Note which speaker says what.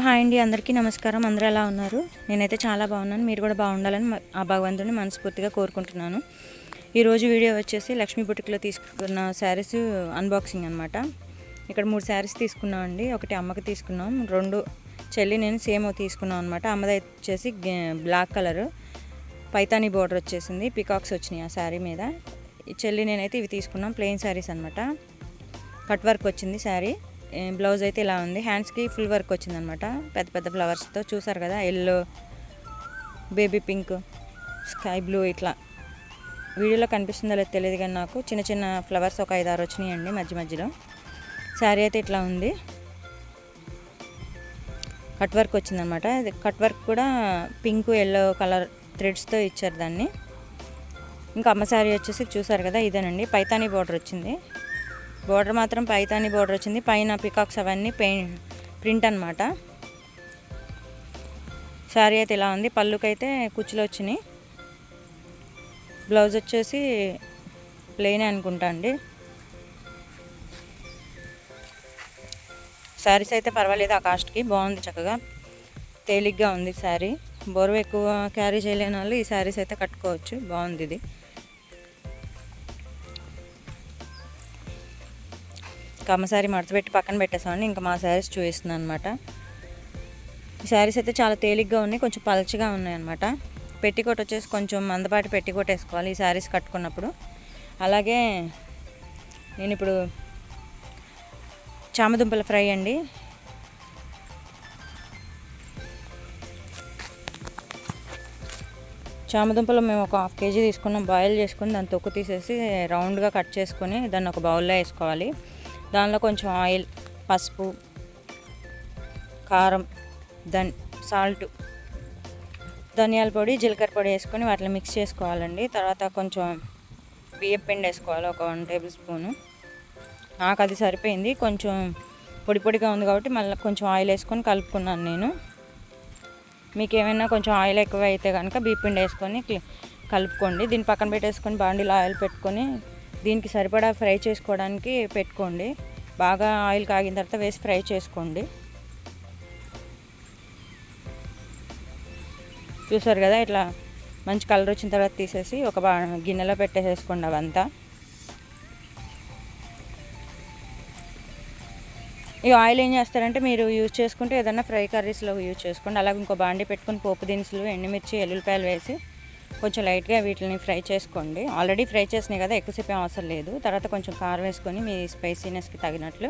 Speaker 1: Hi అండి, అందరికీ నమస్కారం. అందరూ ఎలా ఉన్నారు? నేనైతే చాలా బాగున్నాను. మీరు కూడా బాగుండాలని ఆ భగవంతుని మనస్ఫూర్తిగా కోరుకుంటున్నాను. ఈరోజు వీడియో వచ్చేసి లక్ష్మీ బుటిక్లో తీసుకున్న శారీస్ అన్బాక్సింగ్ అనమాట. ఇక్కడ 3 శారీస్ తీసుకున్నాం అండి. ఒకటి అమ్మకి తీసుకున్నాం, 2 చెల్లి నేను సేమ్ తీసుకున్నాం అనమాట. అమ్మది వచ్చేసి బ్లాక్ కలర్ పైతానీ బోర్డర్ వచ్చేసింది, పికాక్స్ వచ్చినాయి ఆ శారీ మీద. ఈ చెల్లి నేనైతే ఇవి తీసుకున్నాం, ప్లెయిన్ శారీస్ అనమాట. కట్ వర్క్ వచ్చింది శారీ. బ్లౌజ్ అయితే ఇలా ఉంది. హ్యాండ్స్కి ఫుల్ వర్క్ వచ్చింది అనమాట, పెద్ద పెద్ద ఫ్లవర్స్తో. చూసారు కదా, yellow, baby pink, sky blue, ఇట్లా వీడియోలో కనిపిస్తుందో లేదో తెలియదు కానీ నాకు చిన్న చిన్న ఫ్లవర్స్ ఒక 5-6 వచ్చినాయండి మధ్య మధ్యలో. శారీ అయితే ఇట్లా ఉంది, కట్ వర్క్ వచ్చిందనమాట. కట్ వర్క్ కూడా పింక్ ఎల్లో కలర్ థ్రెడ్స్తో ఇచ్చారు దాన్ని. ఇంకా అమ్మ శారీ వచ్చేసి చూసారు కదా, ఇదేనండి. పైతానీ బార్డర్ వచ్చింది. బోర్డర్ మాత్రం పైతానీ బోర్డర్ వచ్చింది, పైన పికాక్స్ అవన్నీ ప్రింట్ అనమాట. శారీ అయితే ఇలా ఉంది. పళ్ళుకైతే కుచ్చులు వచ్చినాయి. బ్లౌజ్ వచ్చేసి ప్లెయిన్ అనుకుంటా అండి. శారీస్ అయితే పర్వాలేదు, ఆ కాస్ట్కి బాగుంది, చక్కగా తేలిగ్గా ఉంది శారీ. బరువు ఎక్కువ క్యారీ చేయలేని వాళ్ళు ఈ శారీస్ అయితే కట్టుకోవచ్చు, బాగుంది ఇది. అమ్మ శారీ మడతపెట్టి పక్కన పెట్టేసామండి. ఇంకా మా శారీస్ చూపిస్తున్నాను అనమాట. ఈ శారీస్ అయితే చాలా తేలిగ్గా ఉన్నాయి, కొంచెం పలచగా ఉన్నాయి అనమాట. పెట్టికోట్ వచ్చేసి కొంచెం మందపాటి పెట్టికోట్ వేసుకోవాలి ఈ శారీస్ కట్టుకున్నప్పుడు. అలాగే నేను ఇప్పుడు చామదుంపల ఫ్రై అండి. చామదుంపలు మేము ఒక 1/2 kg తీసుకున్నాం. బాయిల్ చేసుకొని దాన్ని తొక్కు తీసేసి రౌండ్గా కట్ చేసుకొని దాన్ని ఒక బౌల్లో వేసుకోవాలి. దానిలో కొంచెం ఆయిల్, పసుపు, కారం, సాల్ట్, ధనియాల పొడి, జీలకర్ర పొడి వేసుకొని వాటిని మిక్స్ చేసుకోవాలండి. తర్వాత కొంచెం బియ్యం పిండి వేసుకోవాలి, ఒక 1 టేబుల్ స్పూను. నాకు అది సరిపోయింది, కొంచెం పొడి పొడిగా ఉంది కాబట్టి మళ్ళీ కొంచెం ఆయిల్ వేసుకొని కలుపుకున్నాను నేను. మీకు ఏమైనా కొంచెం ఆయిల్ ఎక్కువ అయితే కనుక బియ్యం పిండి వేసుకొని కలుపుకోండి. దీన్ని పక్కన పెట్టేసుకొని బాండీలో ఆయిల్ పెట్టుకొని దీనికి సరిపడా ఫ్రై చేసుకోవడానికి పెట్టుకోండి. బాగా ఆయిల్ కాగిన తర్వాత వేసి ఫ్రై చేసుకోండి. చూసారు కదా, ఇట్లా మంచి కలర్ వచ్చిన తర్వాత తీసేసి ఒక గిన్నెలో పెట్టేసేసుకోండి అవంతా. ఈ ఆయిల్ ఏం చేస్తారంటే మీరు యూజ్ చేసుకుంటే ఏదైనా ఫ్రై కర్రీస్లో యూజ్ చేసుకోండి. అలాగే ఇంకో బాండీ పెట్టుకొని పోపు దినుసులు, ఎండుమిర్చి, ఎల్లుల్లిపాయలు వేసి కొంచెం లైట్గా వీటిని ఫ్రై చేసుకోండి. ఆల్రెడీ ఫ్రై చేసినాయి కదా, ఎక్కువసేపు అవసరం లేదు. తర్వాత కొంచెం కారం వేసుకొని మీ స్పైసీనెస్కి తగినట్లు